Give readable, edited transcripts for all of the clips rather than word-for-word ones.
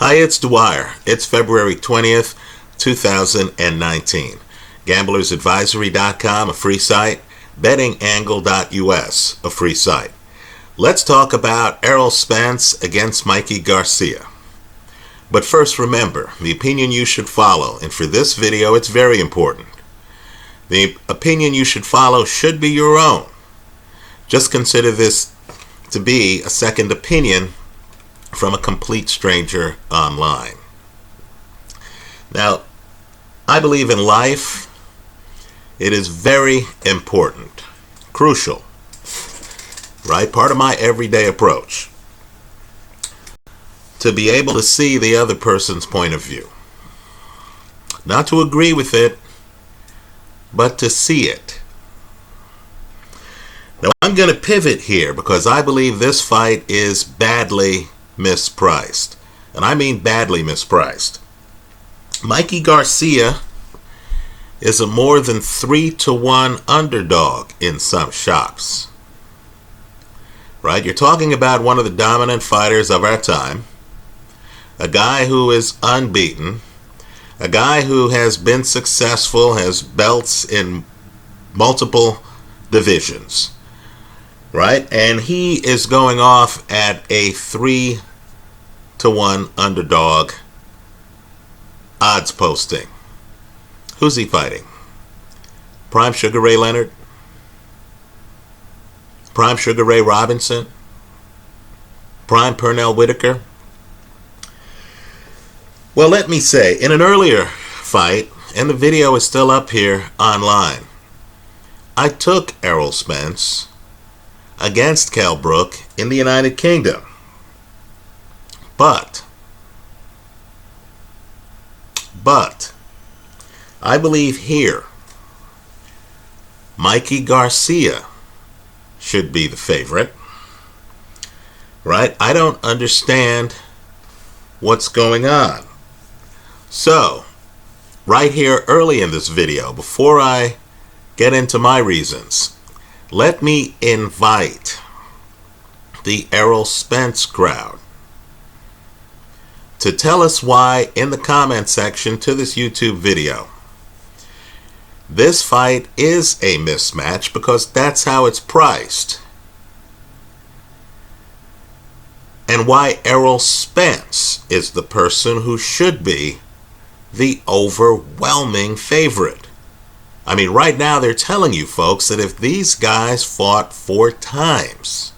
Hi, it's Dwyer. It's February 20th, 2019. GamblersAdvisory.com, a free site. BettingAngle.us, a free site. Let's talk about Errol Spence against Mikey Garcia. But first, remember, the opinion you should follow, and for this video, it's very important. The opinion you should follow should be your own. Just consider this to be a second opinion from a complete stranger online. Now, I believe in life, it is very important, crucial, right? Part of my everyday approach, to be able to see the other person's point of view. Not to agree with it, but to see it. Now, I'm going to pivot here because I believe this fight is badly mispriced. And I mean badly mispriced. Mikey Garcia is a more than 3-to-1 underdog in some shops. Right? You're talking about one of the dominant fighters of our time. A guy who is unbeaten. A guy who has been successful, has belts in multiple divisions. Right? And he is going off at a 3-to-1 underdog odds posting. Who's he fighting? Prime Sugar Ray Leonard? Prime Sugar Ray Robinson? Prime Pernell Whitaker? Well, let me say, in an earlier fight, and the video is still up here online, I took Errol Spence against Kell Brook in the United Kingdom. But, I believe here, Mikey Garcia should be the favorite. Right? I don't understand what's going on. So, right here early in this video, before I get into my reasons, let me invite the Errol Spence crowd to tell us why in the comment section to this YouTube video this fight is a mismatch, because that's how it's priced, and why Errol Spence is the person who should be the overwhelming favorite. I mean, right now they're telling you folks that if these guys fought 4 times,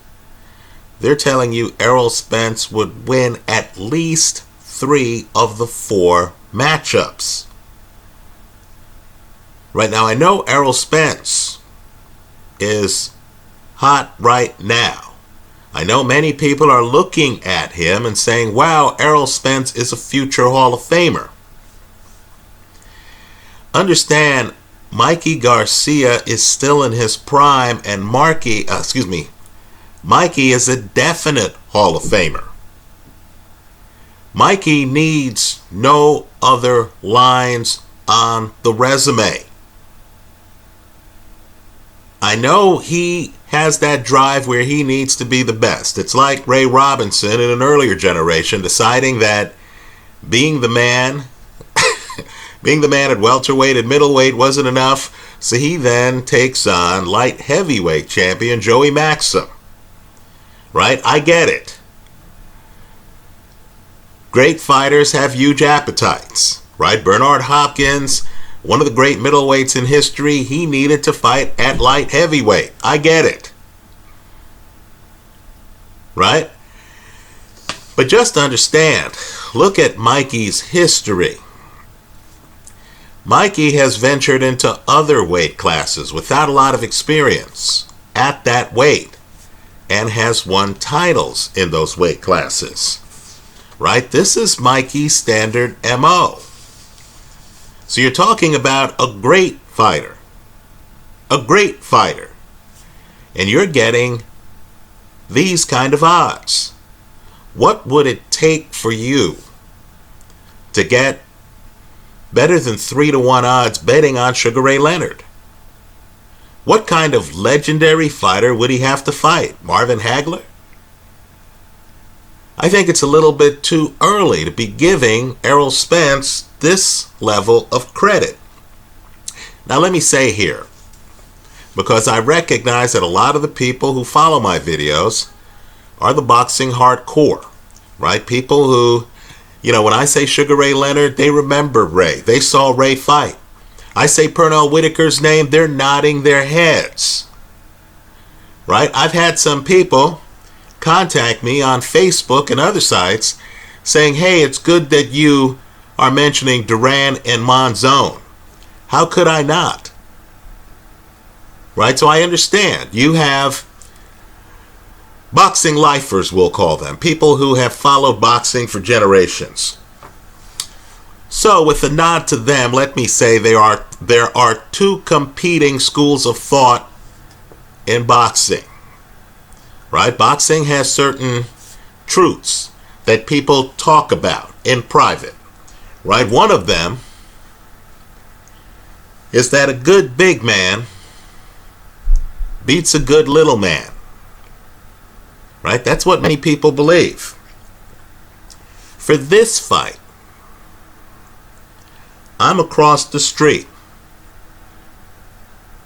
they're telling you Errol Spence would win at least 3 of the 4 matchups. Right now, I know Errol Spence is hot right now. I know many people are looking at him and saying, wow, Errol Spence is a future Hall of Famer. Understand, Mikey Garcia is still in his prime, and Mikey is a definite Hall of Famer. Mikey needs no other lines on the resume. I know he has that drive where he needs to be the best. It's like Ray Robinson in an earlier generation deciding that being the man at welterweight and middleweight wasn't enough, so he then takes on light heavyweight champion Joey Maxim. Right? I get it. Great fighters have huge appetites. Right? Bernard Hopkins, one of the great middleweights in history, he needed to fight at light heavyweight. I get it. Right? But just understand, look at Mikey's history. Mikey has ventured into other weight classes without a lot of experience at that weight and has won titles in those weight classes. Right? This is Mikey's standard MO. So you're talking about a great fighter. A great fighter. And you're getting these kind of odds. What would it take for you to get better than 3-to-1 odds betting on Sugar Ray Leonard? What kind of legendary fighter would he have to fight? Marvin Hagler? I think it's a little bit too early to be giving Errol Spence this level of credit. Now let me say here, because I recognize that a lot of the people who follow my videos are the boxing hardcore, right? People who, when I say Sugar Ray Leonard, they remember Ray. They saw Ray fight. I say Pernell Whitaker's name, they're nodding their heads, right? I've had some people contact me on Facebook and other sites saying, hey, it's good that you are mentioning Duran and Monzon. How could I not? Right? So I understand. You have boxing lifers, we'll call them. People who have followed boxing for generations. So with a nod to them, let me say there are two competing schools of thought in boxing. Right? Boxing has certain truths that people talk about in private. Right? One of them is that a good big man beats a good little man. Right? That's what many people believe. For this fight, I'm across the street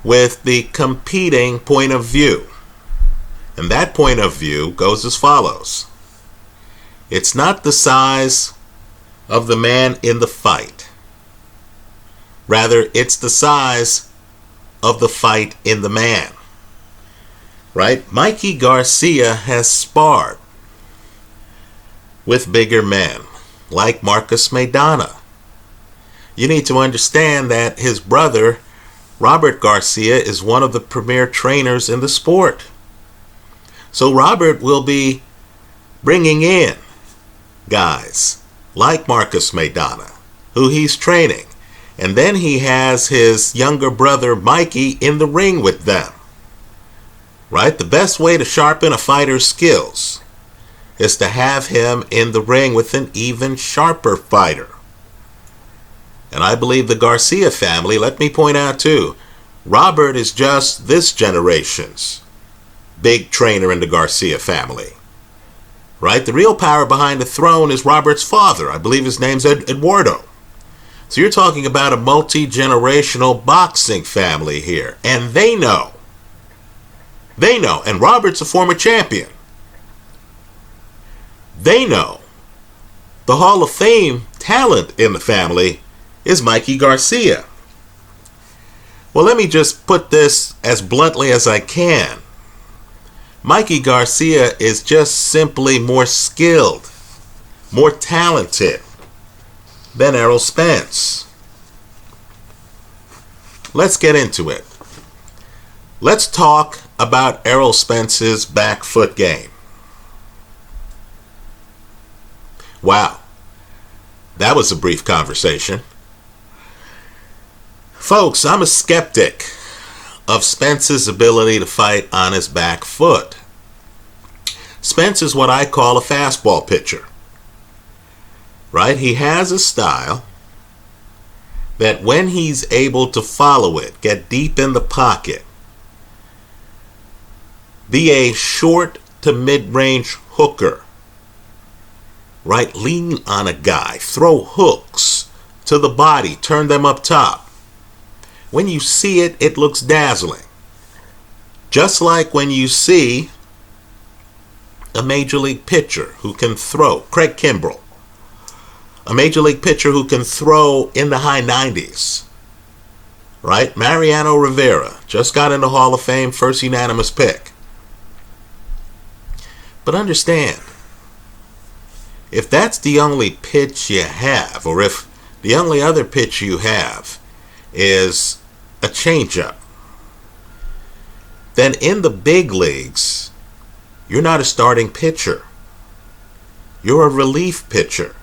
with the competing point of view. And that point of view goes as follows. It's not the size of the man in the fight. Rather, it's the size of the fight in the man. Right? Mikey Garcia has sparred with bigger men, like Marcus Maidana. You need to understand that his brother, Robert Garcia, is one of the premier trainers in the sport. So Robert will be bringing in guys like Marcus Maidana, who he's training. And then he has his younger brother, Mikey, in the ring with them. Right? The best way to sharpen a fighter's skills is to have him in the ring with an even sharper fighter. And I believe the Garcia family, let me point out too, Robert is just this generation's big trainer in the Garcia family. Right? The real power behind the throne is Robert's father. I believe his name's Eduardo. So you're talking about a multi-generational boxing family here. And they know. They know. And Robert's a former champion. They know. The Hall of Fame talent in the family is Mikey Garcia. Well, let me just put this as bluntly as I can. Mikey Garcia is just simply more skilled, more talented than Errol Spence. Let's get into it. Let's talk about Errol Spence's back foot game. Wow, that was a brief conversation. Folks, I'm a skeptic of Spence's ability to fight on his back foot. Spence is what I call a fastball pitcher. Right? He has a style that when he's able to follow it, get deep in the pocket, be a short to mid-range hooker, right? Lean on a guy, throw hooks to the body, turn them up top. When you see it, it looks dazzling. Just like when you see a major league pitcher who can throw, Craig Kimbrell, a major league pitcher who can throw in the high 90s, right? Mariano Rivera just got in the Hall of Fame, first unanimous pick. But understand, if that's the only pitch you have, or if the only other pitch you have is a changeup, then in the big leagues, you're not a starting pitcher. You're a relief pitcher.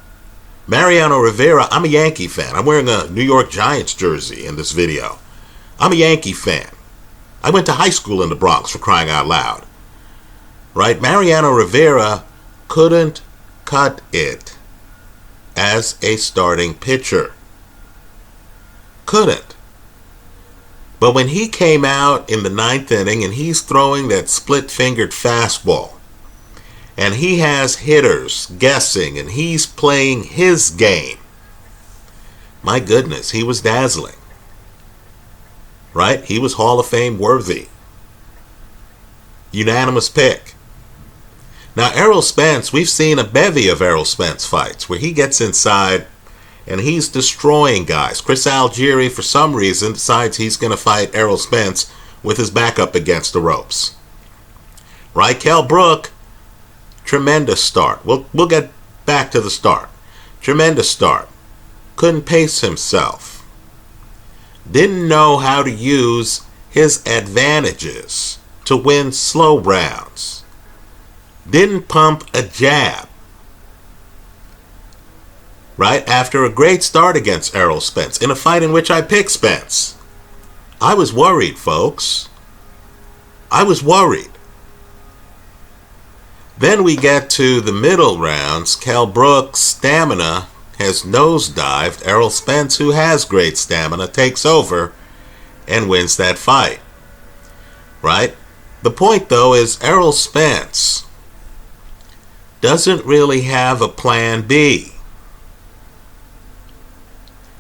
Mariano Rivera, I'm a Yankee fan. I'm wearing a New York Giants jersey in this video. I'm a Yankee fan. I went to high school in the Bronx, for crying out loud. Right? Mariano Rivera couldn't cut it as a starting pitcher. Couldn't. But when he came out in the ninth inning and he's throwing that split-fingered fastball, and he has hitters guessing, and he's playing his game. My goodness, he was dazzling. Right? He was Hall of Fame worthy. Unanimous pick. Now, Errol Spence, we've seen a bevy of Errol Spence fights where he gets inside and he's destroying guys. Chris Algieri, for some reason, decides he's going to fight Errol Spence with his back up against the ropes. Right? Kell Brook, tremendous start. We'll get back to the start. Tremendous start. Couldn't pace himself. Didn't know how to use his advantages to win slow rounds. Didn't pump a jab. Right? After a great start against Errol Spence, in a fight in which I picked Spence. I was worried, folks. I was worried. Then we get to the middle rounds. Kell Brook's stamina has nosedived. Errol Spence, who has great stamina, takes over and wins that fight. Right? The point, though, is Errol Spence doesn't really have a plan B.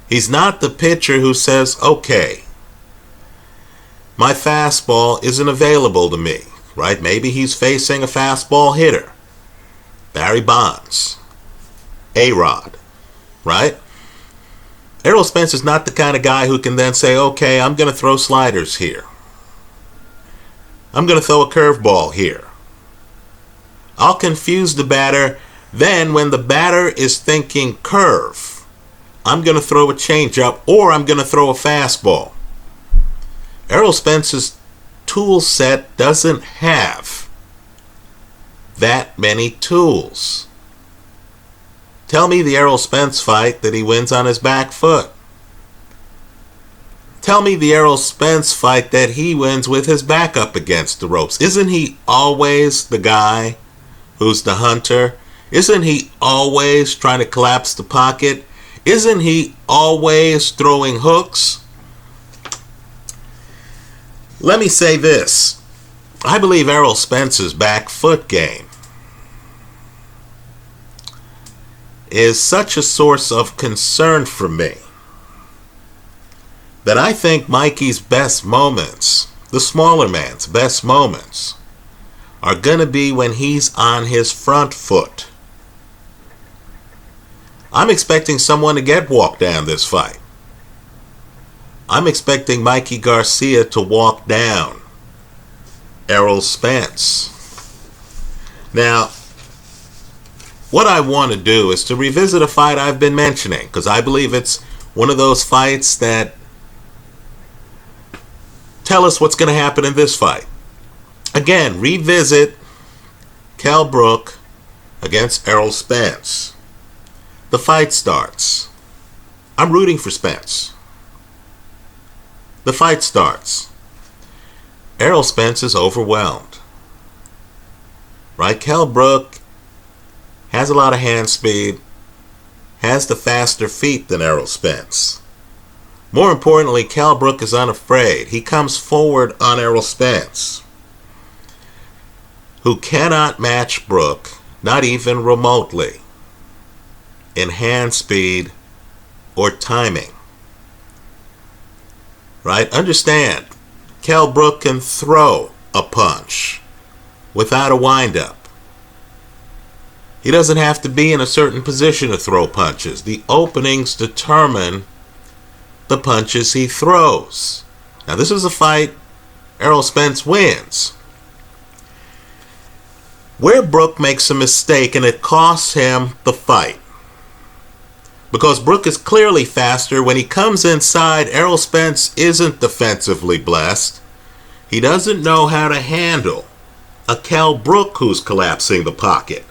He's not the pitcher who says, okay, my fastball isn't available to me. Right? Maybe he's facing a fastball hitter. Barry Bonds. A-Rod. Right? Errol Spence is not the kind of guy who can then say, okay, I'm going to throw sliders here. I'm going to throw a curveball here. I'll confuse the batter. Then when the batter is thinking curve, I'm going to throw a changeup or I'm going to throw a fastball. Errol Spence's tool set doesn't have that many tools. Tell me the Errol Spence fight that he wins on his back foot. Tell me the Errol Spence fight that he wins with his back up against the ropes. Isn't he always the guy who's the hunter? Isn't he always trying to collapse the pocket? Isn't he always throwing hooks? Let me say this. I believe Errol Spence's back foot game is such a source of concern for me that I think Mikey's best moments, the smaller man's best moments, are going to be when he's on his front foot. I'm expecting someone to get walked down this fight. I'm expecting Mikey Garcia to walk down Errol Spence. Now, what I want to do is to revisit a fight I've been mentioning, because I believe it's one of those fights that tell us what's going to happen in this fight. Again, revisit Kell Brook against Errol Spence. The fight starts. I'm rooting for Spence. The fight starts. Errol Spence is overwhelmed. Right? Kell Brook has a lot of hand speed, has the faster feet than Errol Spence. More importantly, Kell Brook is unafraid. He comes forward on Errol Spence, who cannot match Brook, not even remotely, in hand speed or timing. Right? Understand, Kell Brook can throw a punch without a windup. He doesn't have to be in a certain position to throw punches. The openings determine the punches he throws. Now, this is a fight Errol Spence wins, where Brook makes a mistake and it costs him the fight. Because Brook is clearly faster. When he comes inside, Errol Spence isn't defensively blessed. He doesn't know how to handle a Kell Brook who's collapsing the pocket.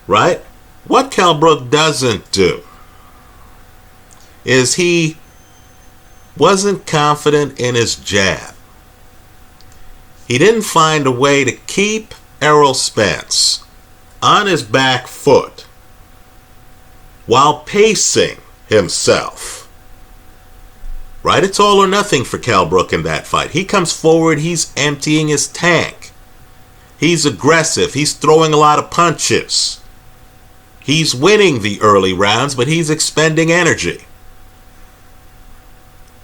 Right? What Kell Brook doesn't do is he wasn't confident in his jab. He didn't find a way to keep Errol Spence on his back foot while pacing himself. Right? It's all or nothing for Kell Brook in that fight. He comes forward, he's emptying his tank. He's aggressive. He's throwing a lot of punches. He's winning the early rounds, but he's expending energy.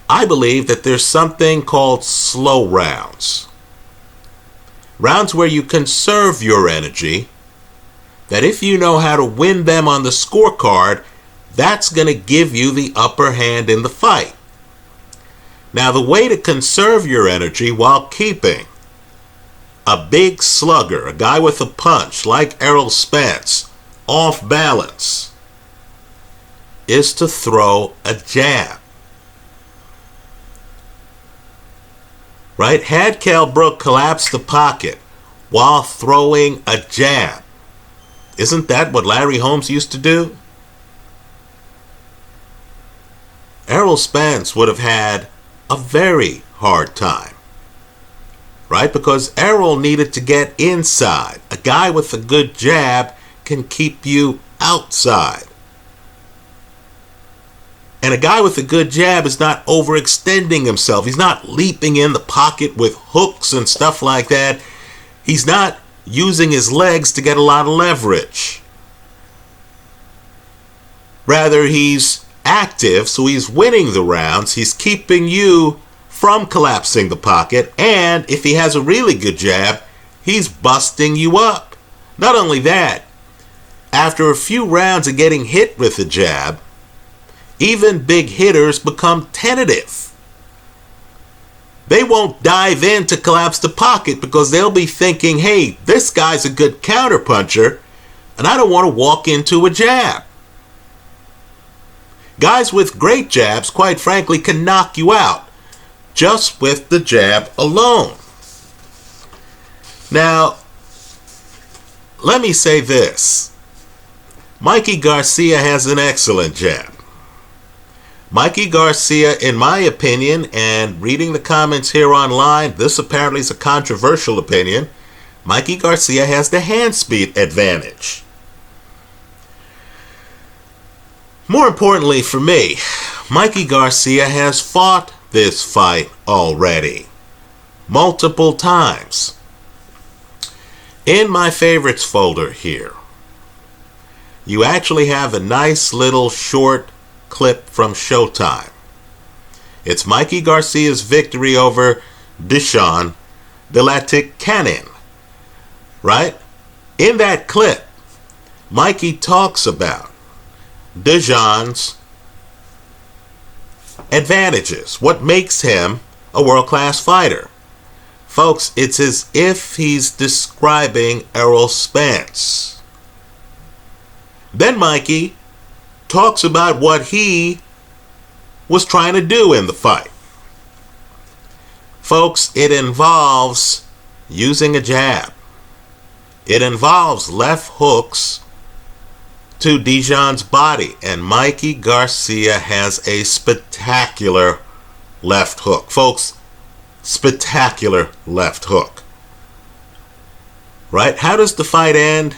I believe that there's something called slow rounds. Rounds where you conserve your energy, that if you know how to win them on the scorecard, that's going to give you the upper hand in the fight. Now, the way to conserve your energy while keeping a big slugger, a guy with a punch like Errol Spence, off balance, is to throw a jab. Right? Had Kell Brook collapsed the pocket while throwing a jab, isn't that what Larry Holmes used to do? Errol Spence would have had a very hard time, right? Because Errol needed to get inside. A guy with a good jab can keep you outside. And a guy with a good jab is not overextending himself. He's not leaping in the pocket with hooks and stuff like that. He's not using his legs to get a lot of leverage. Rather, he's active, so he's winning the rounds. He's keeping you from collapsing the pocket. And if he has a really good jab, he's busting you up. Not only that, after a few rounds of getting hit with the jab, even big hitters become tentative. They won't dive in to collapse the pocket because they'll be thinking, hey, this guy's a good counterpuncher, and I don't want to walk into a jab. Guys with great jabs, quite frankly, can knock you out just with the jab alone. Now, let me say this. Mikey Garcia has an excellent jab. Mikey Garcia, in my opinion, and reading the comments here online, this apparently is a controversial opinion, Mikey Garcia has the hand speed advantage. More importantly for me, Mikey Garcia has fought this fight already, multiple times. In my favorites folder here, you actually have a nice little short clip from Showtime. It's Mikey Garcia's victory over Deshaun Delaticanin, right? In that clip, Mikey talks about Deshaun's advantages, what makes him a world-class fighter. Folks, it's as if he's describing Errol Spence. Then Mikey talks about what he was trying to do in the fight. Folks, it involves using a jab. It involves left hooks to Deshaun's body, and Mikey Garcia has a spectacular left hook. Folks, spectacular left hook. Right? How does the fight end?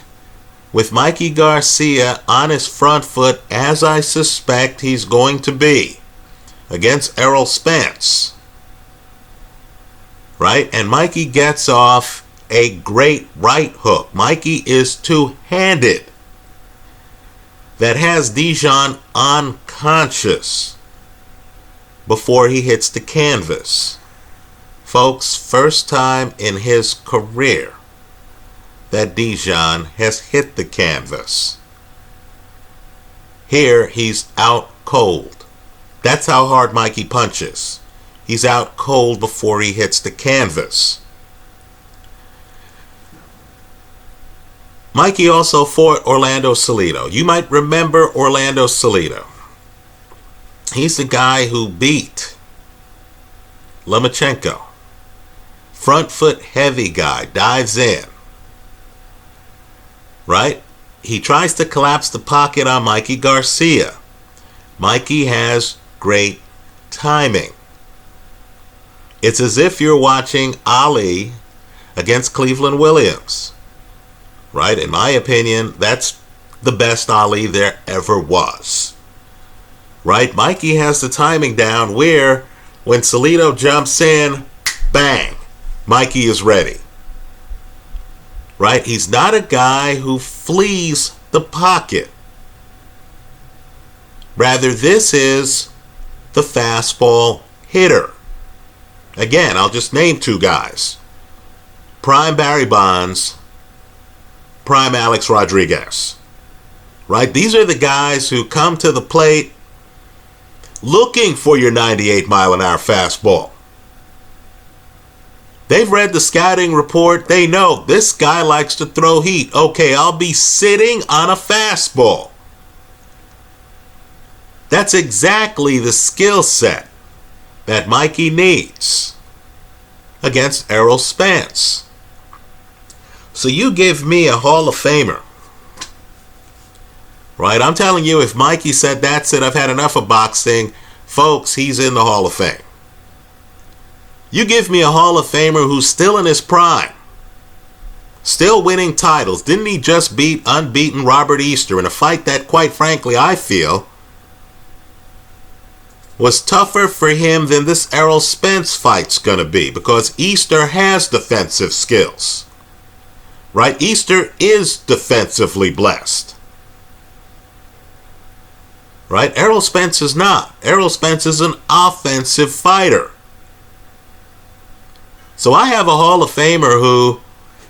With Mikey Garcia on his front foot, as I suspect he's going to be, against Errol Spence. Right? And Mikey gets off a great right hook. Mikey is two-handed. That has Deshaun unconscious before he hits the canvas. Folks, first time in his career that Deshaun has hit the canvas. Here, he's out cold. That's how hard Mikey punches. He's out cold before he hits the canvas. Mikey also fought Orlando Salido. You might remember Orlando Salido. He's the guy who beat Lomachenko. Front foot heavy guy, dives in. Right? He tries to collapse the pocket on Mikey Garcia. Mikey has great timing. It's as if you're watching Ali against Cleveland Williams. Right? In my opinion, that's the best Ali there ever was. Right? Mikey has the timing down where when Salido jumps in, bang, Mikey is ready. right? He's not a guy who flees the pocket. Rather, this is the fastball hitter. Again, I'll just name two guys. Prime Barry Bonds, prime Alex Rodriguez. Right? These are the guys who come to the plate looking for your 98-mile-an-hour fastball. They've read the scouting report. They know this guy likes to throw heat. Okay, I'll be sitting on a fastball. That's exactly the skill set that Mikey needs against Errol Spence. So you give me a Hall of Famer. Right? I'm telling you, if Mikey said, that's it, I've had enough of boxing, folks, he's in the Hall of Fame. You give me a Hall of Famer who's still in his prime, still winning titles. Didn't he just beat unbeaten Robert Easter in a fight that, quite frankly, I feel was tougher for him than this Errol Spence fight's going to be, because Easter has defensive skills. Right? Easter is defensively blessed. Right? Errol Spence is not. Errol Spence is an offensive fighter. So I have a Hall of Famer who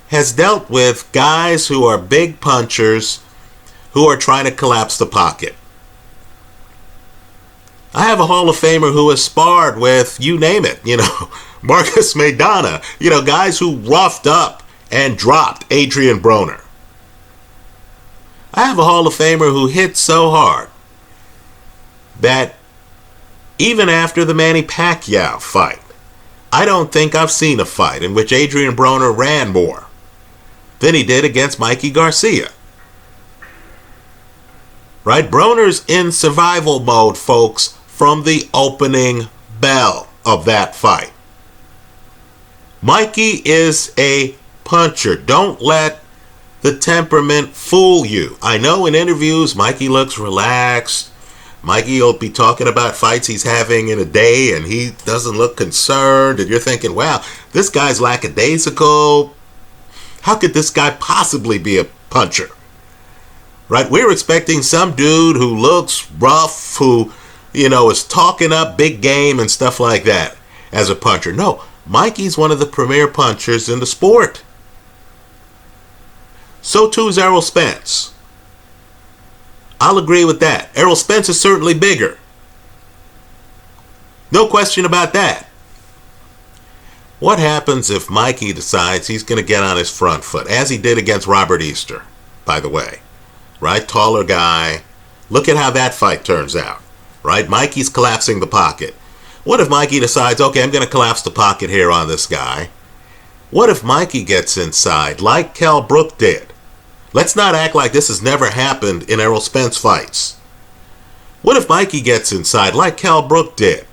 has dealt with guys who are big punchers who are trying to collapse the pocket. I have a Hall of Famer who has sparred with, you name it, Marcus Maidana, guys who roughed up and dropped Adrian Broner. I have a Hall of Famer who hit so hard that even after the Manny Pacquiao fight, I don't think I've seen a fight in which Adrian Broner ran more than he did against Mikey Garcia. Right? Broner's in survival mode, folks, from the opening bell of that fight. Mikey is a puncher. Don't let the temperament fool you. I know in interviews, Mikey looks relaxed. Mikey will be talking about fights he's having in a day and he doesn't look concerned. And you're thinking, wow, this guy's lackadaisical. How could this guy possibly be a puncher? Right? We're expecting some dude who looks rough, who, is talking up big game and stuff like that as a puncher. No, Mikey's one of the premier punchers in the sport. So too is Errol Spence. I'll agree with that. Errol Spence is certainly bigger. No question about that. What happens if Mikey decides he's going to get on his front foot, as he did against Robert Easter, by the way? Right? Taller guy. Look at how that fight turns out. Right? Mikey's collapsing the pocket. What if Mikey decides, okay, I'm going to collapse the pocket here on this guy? What if Mikey gets inside, like Kell Brook did? Let's not act like this has never happened in Errol Spence fights. What if Mikey gets inside, like Kell Brook did,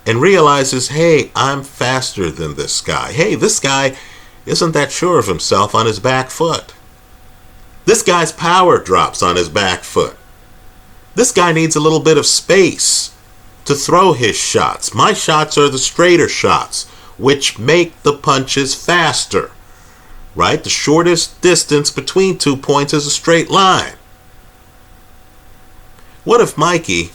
and realizes, hey, I'm faster than this guy. Hey, this guy isn't that sure of himself on his back foot. This guy's power drops on his back foot. This guy needs a little bit of space to throw his shots. My shots are the straighter shots, which make the punches faster. Right? The shortest distance between 2 points is a straight line. What if Mikey,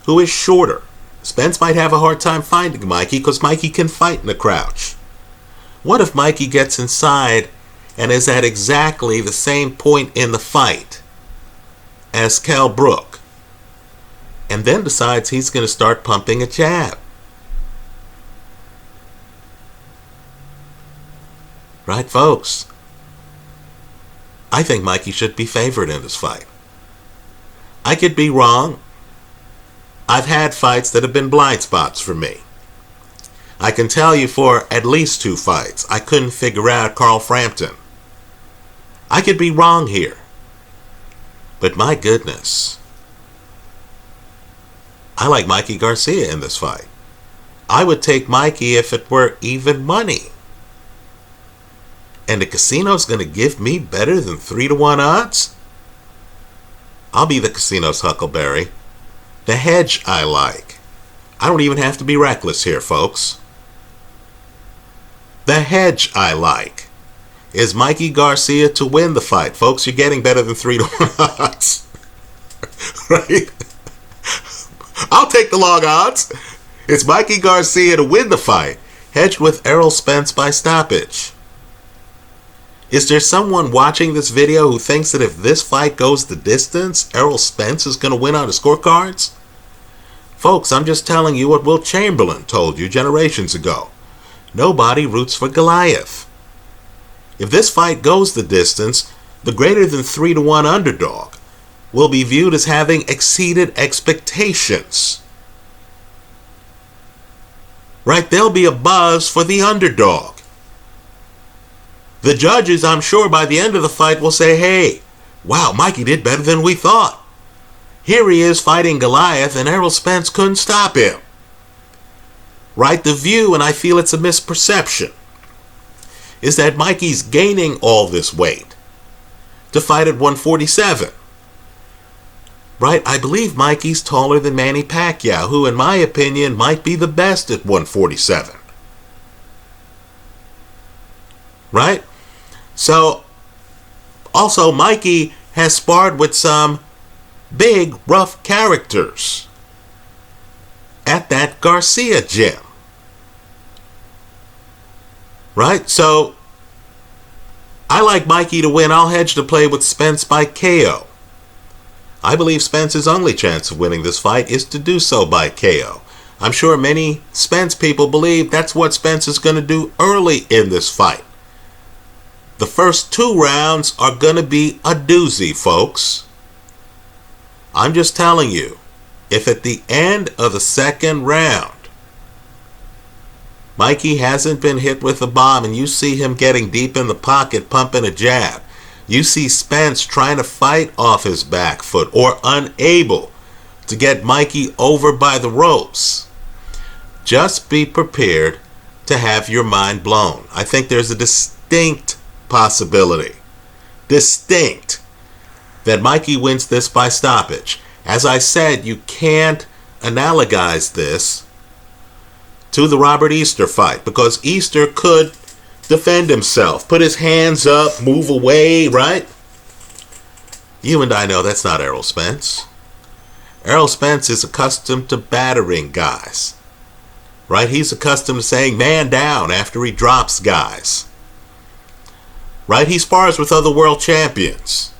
who is shorter, Spence might have a hard time finding Mikey because Mikey can fight in a crouch. What if Mikey gets inside and is at exactly the same point in the fight as Kell Brook, and then decides he's going to start pumping a jab? Right, folks? I think Mikey should be favored in this fight. I could be wrong. I've had fights that have been blind spots for me. I can tell you for at least 2 fights, I couldn't figure out Carl Frampton. I could be wrong here. But my goodness, I like Mikey Garcia in this fight. I would take Mikey if it were even money. And the casino's going to give me better than 3-1 odds? I'll be the casino's Huckleberry. The hedge I like. I don't even have to be reckless here, folks. The hedge I like is Mikey Garcia to win the fight. Folks, you're getting better than 3-1 odds. Right? I'll take the long odds. It's Mikey Garcia to win the fight, hedged with Errol Spence by stoppage. Is there someone watching this video who thinks that if this fight goes the distance, Errol Spence is going to win on the scorecards? Folks, I'm just telling you what Wilt Chamberlain told you generations ago. Nobody roots for Goliath. If this fight goes the distance, the greater than 3-1 underdog will be viewed as having exceeded expectations. Right? There'll be a buzz for the underdog. The judges, I'm sure, by the end of the fight will say, hey, wow, Mikey did better than we thought. Here he is fighting Goliath, and Errol Spence couldn't stop him. Right? The view, and I feel it's a misperception, is that Mikey's gaining all this weight to fight at 147. Right? I believe Mikey's taller than Manny Pacquiao, who in my opinion might be the best at 147. Right? So, also Mikey has sparred with some big, rough characters at that Garcia gym. Right? So, I like Mikey to win. I'll hedge to play with Spence by KO. I believe Spence's only chance of winning this fight is to do so by KO. I'm sure many Spence people believe that's what Spence is going to do early in this fight. The first 2 rounds are going to be a doozy, folks. I'm just telling you, if at the end of the second round, Mikey hasn't been hit with a bomb and you see him getting deep in the pocket pumping a jab, you see Spence trying to fight off his back foot or unable to get Mikey over by the ropes, just be prepared to have your mind blown. I think there's a distinct possibility, that Mikey wins this by stoppage. As I said, you can't analogize this to the Robert Easter fight, because Easter could defend himself, put his hands up, move away, right? You and I know that's not Errol Spence. Errol Spence is accustomed to battering guys, right? He's accustomed to saying man down after he drops guys, right? He spars with other world champions,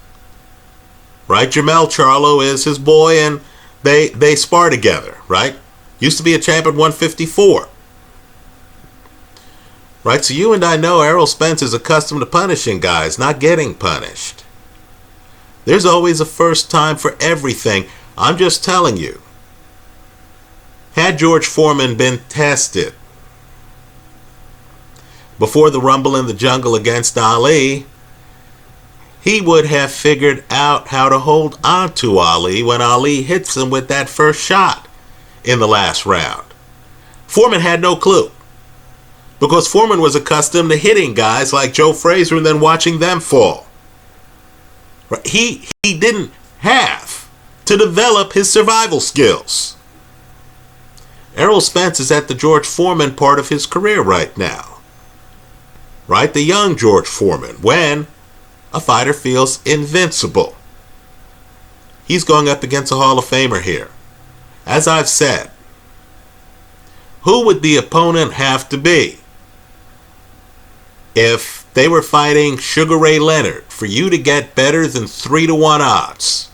right? Jermell Charlo is his boy, and they spar together, right? Used to be a champ at 154. Right? So you and I know Errol Spence is accustomed to punishing guys, not getting punished. There's always a first time for everything. I'm just telling you. Had George Foreman been tested before the Rumble in the Jungle against Ali, he would have figured out how to hold on to Ali when Ali hits him with that first shot in the last round. Foreman had no clue, because Foreman was accustomed to hitting guys like Joe Frazier and then watching them fall. He didn't have to develop his survival skills. Errol Spence is at the George Foreman part of his career right now. Right? The young George Foreman, when a fighter feels invincible. He's going up against a Hall of Famer here. As I've said, who would the opponent have to be if they were fighting Sugar Ray Leonard for you to get better than 3-1 odds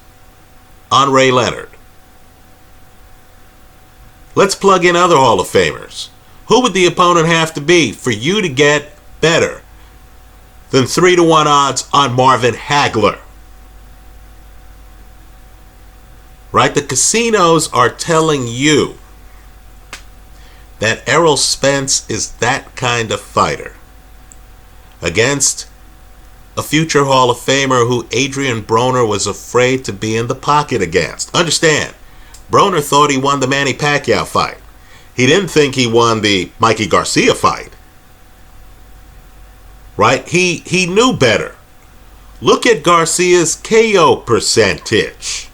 on Ray Leonard? Let's plug in other Hall of Famers. Who would the opponent have to be for you to get better than 3-1 odds on Marvin Hagler? Right? The casinos are telling you that Errol Spence is that kind of fighter against a future Hall of Famer who Adrian Broner was afraid to be in the pocket against. Understand, Broner thought he won the Manny Pacquiao fight. He didn't think he won the Mikey Garcia fight. Right? He knew better. Look at Garcia's KO percentage.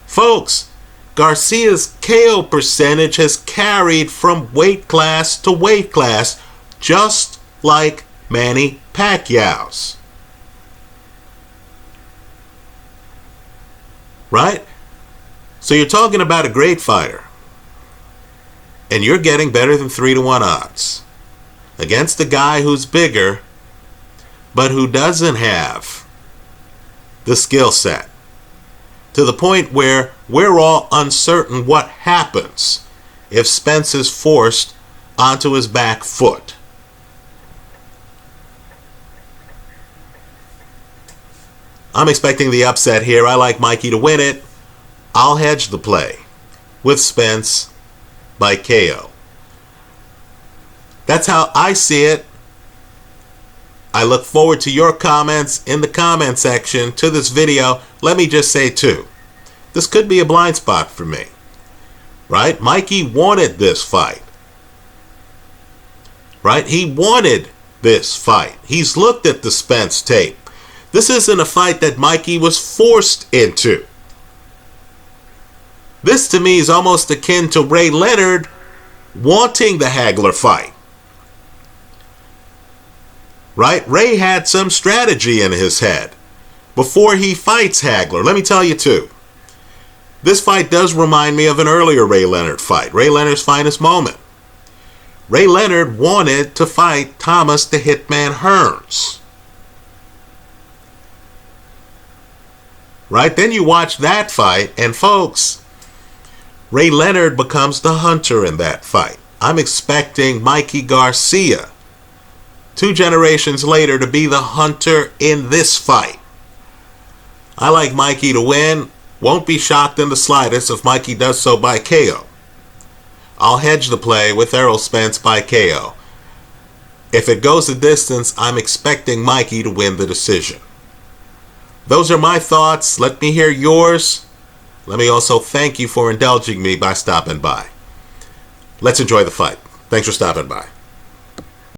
Folks, Garcia's KO percentage has carried from weight class to weight class, just like Manny Pacquiao's. Right? So you're talking about a great fighter. And you're getting better than 3-1 odds against a guy who's bigger, but who doesn't have the skill set. To the point where we're all uncertain what happens if Spence is forced onto his back foot. I'm expecting the upset here. I like Mikey to win it. I'll hedge the play with Spence by KO. That's how I see it. I look forward to your comments in the comment section to this video. Let me just say too, this could be a blind spot for me. Right? Mikey wanted this fight. Right? He wanted this fight. He's looked at the Spence tape. This isn't a fight that Mikey was forced into. This to me is almost akin to Ray Leonard wanting the Hagler fight. Right? Ray had some strategy in his head before he fights Hagler. Let me tell you too, this fight does remind me of an earlier Ray Leonard fight, Ray Leonard's finest moment. Ray Leonard wanted to fight Thomas the Hitman Hearns. Right? Then you watch that fight, and folks, Ray Leonard becomes the hunter in that fight. I'm expecting Mikey Garcia, 2 generations later, to be the hunter in this fight. I like Mikey to win. Won't be shocked in the slightest if Mikey does so by KO. I'll hedge the play with Errol Spence by KO. If it goes the distance, I'm expecting Mikey to win the decision. Those are my thoughts. Let me hear yours. Let me also thank you for indulging me by stopping by. Let's enjoy the fight. Thanks for stopping by.